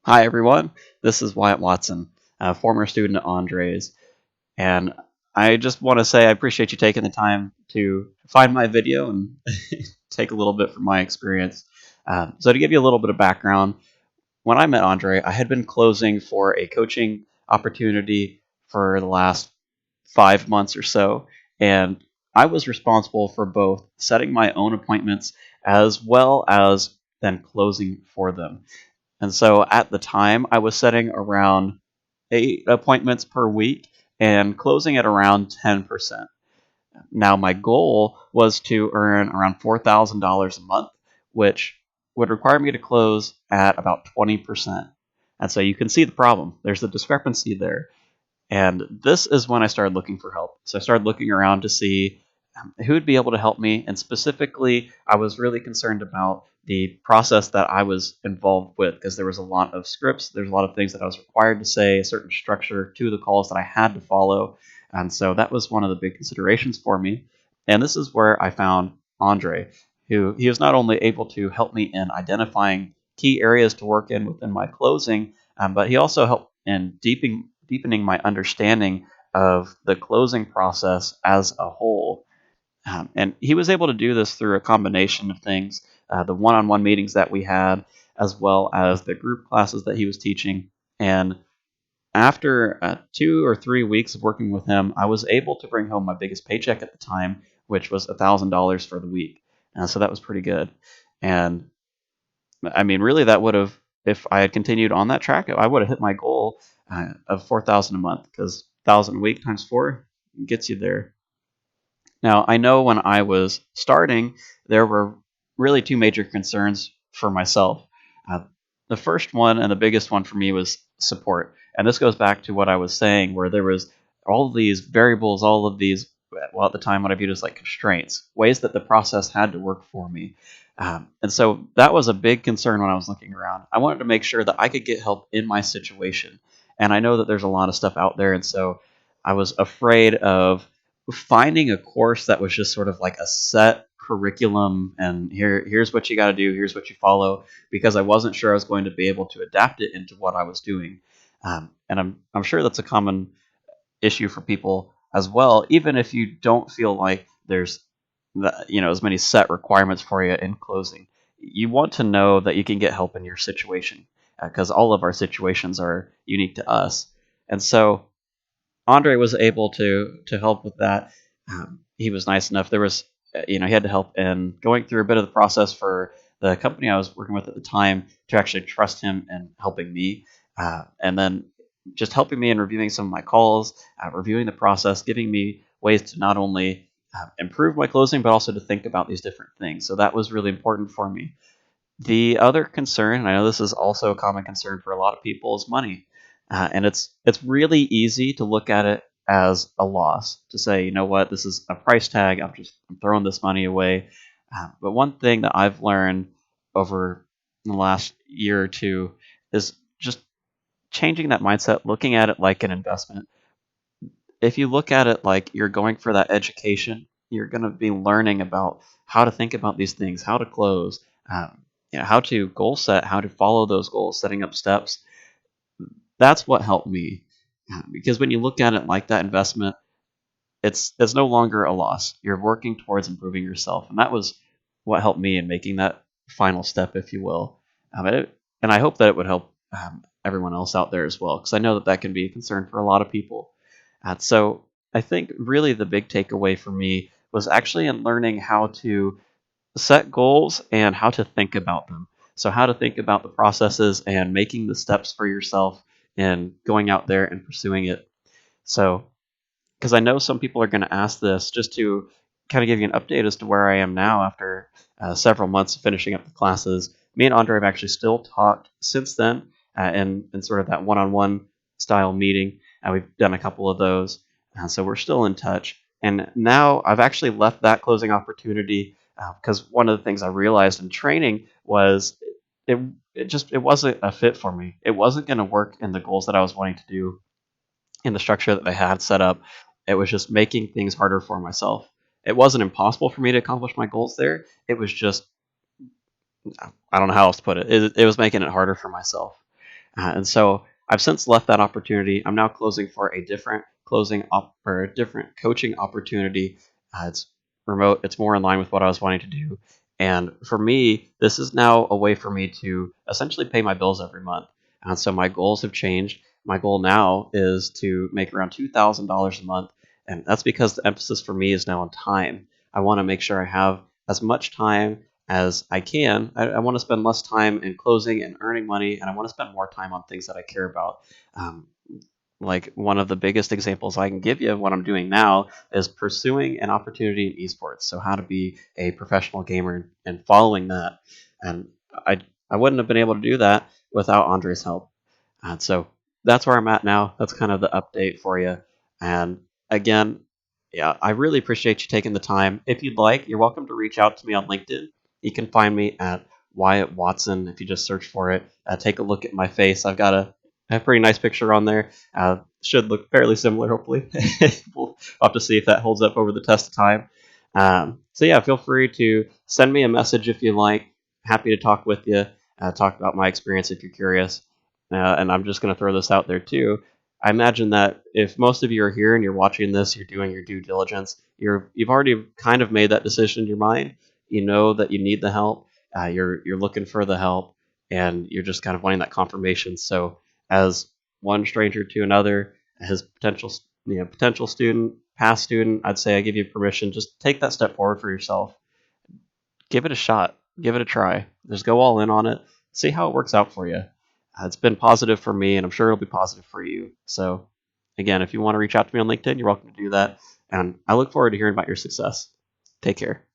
Hi, everyone. This is Wyatt Watson, a former student at Andre's. And I just want to say I appreciate you taking the time to find my video and take a little bit from my experience. So, to give you a little bit of background, when I met Andre, I had been closing for a coaching opportunity for the last 5 months or so. And I was responsible for both setting my own appointments as well as then closing for them. And so at the time, I was setting around 8 appointments per week and closing at around 10%. Now, my goal was to earn around $4,000 a month, which would require me to close at about 20%. And so you can see the problem. There's a discrepancy there. And this is when I started looking for help. So I started looking around to see who would be able to help me. And specifically, I was really concerned about the process that I was involved with because there was a lot of scripts. There's a lot of things that I was required to say, a certain structure to the calls that I had to follow. And so that was one of the big considerations for me. And this is where I found Andre, who he was not only able to help me in identifying key areas to work in within my closing, but he also helped in deepening my understanding of the closing process as a whole. And he was able to do this through a combination of things, the one-on-one meetings that we had, as well as the group classes that he was teaching. And after 2 or 3 weeks of working with him, I was able to bring home my biggest paycheck at the time, which was $1,000 for the week. So that was pretty good. And I mean, really, that would have, if I had continued on that track, I would have hit my goal of 4,000 a month because 1,000 a week times four gets you there. Now, I know when I was starting, there were really two major concerns for myself. Uh, the first one and the biggest one for me was support. And this goes back to what I was saying, where there was all of these variables, all of these, well, at the time, what I viewed as like constraints, ways that the process had to work for me. And so that was a big concern when I was looking around. I wanted to make sure that I could get help in my situation. And I know that there's a lot of stuff out there. And so I was afraid of finding a course that was just sort of like a set curriculum and here's what you got to do, here's what you follow, because I wasn't sure I was going to be able to adapt it into what I was doing. And I'm sure that's a common issue for people as well, even if you don't feel like there's as many set requirements for you in closing. You want to know that you can get help in your situation because all of our situations are unique to us. And so Andre was able to help with that. He was nice enough. There was, he had to help in going through a bit of the process for the company I was working with at the time to actually trust him in helping me, and then just helping me in reviewing some of my calls, reviewing the process, giving me ways to not only improve my closing but also to think about these different things. So that was really important for me. The other concern, and I know this is also a common concern for a lot of people, is money. And it's really easy to look at it as a loss, to say, you know what, this is a price tag. I'm throwing this money away. But one thing that I've learned over the last year or two is just changing that mindset, looking at it like an investment. If you look at it like you're going for that education, you're going to be learning about how to think about these things, how to close, how to goal set, how to follow those goals, setting up steps. That's what helped me. Because when you look at it like that investment, it's no longer a loss. You're working towards improving yourself, and that was what helped me in making that final step, if you will. And I hope that it would help everyone else out there as well, because I know that that can be a concern for a lot of people. So I think really the big takeaway for me was actually in learning how to set goals and how to think about them. So, how to think about the processes and making the steps for yourself and going out there and pursuing it. So, because I know some people are going to ask this, just to kind of give you an update as to where I am now after several months of finishing up the classes. Me and Andre have actually still talked since then in sort of that one on one style meeting. We've done a couple of those. So we're still in touch. And now I've actually left that closing opportunity because one of the things I realized in training was it, it wasn't a fit for me. It wasn't going to work in the goals that I was wanting to do in the structure that I had set up. It was just making things harder for myself. It wasn't impossible for me to accomplish my goals there. It was just, I don't know how else to put it. It was making it harder for myself. And so I've since left that opportunity. I'm now closing for a different or a different coaching opportunity. It's remote. It's more in line with what I was wanting to do. And for me, this is now a way for me to essentially pay my bills every month. And so my goals have changed. My goal now is to make around $2,000 a month. And that's because the emphasis for me is now on time. I want to make sure I have as much time as I can. I want to spend less time in closing and earning money, and I want to spend more time on things that I care about. Um, like one of the biggest examples I can give you of what I'm doing now is pursuing an opportunity in esports. So how to be a professional gamer and following that. And I I wouldn't have been able to do that without Andre's help. And so that's where I'm at now. That's kind of the update for you. And again, yeah, I really appreciate you taking the time. If you'd like, you're welcome to reach out to me on LinkedIn. You can find me at Wyatt Watson if you just search for it. Take a look at my face. I have a pretty nice picture on there. Should look fairly similar, hopefully. We'll have to see if that holds up over the test of time. So yeah, feel free to send me a message if you like. Happy to talk with you, talk about my experience if you're curious. And I'm just going to throw this out there too. I imagine that if most of you are here and you're watching this, you're doing your due diligence. You've already kind of made that decision in your mind. You know that you need the help. You're looking for the help, and you're just kind of wanting that confirmation. So as one stranger to another, as potential student, past student, I'd say I give you permission. Just take that step forward for yourself. Give it a shot. Give it a try. Just go all in on it. See how it works out for you. It's been positive for me, and I'm sure it'll be positive for you. So, again, if you want to reach out to me on LinkedIn, you're welcome to do that. And I look forward to hearing about your success. Take care.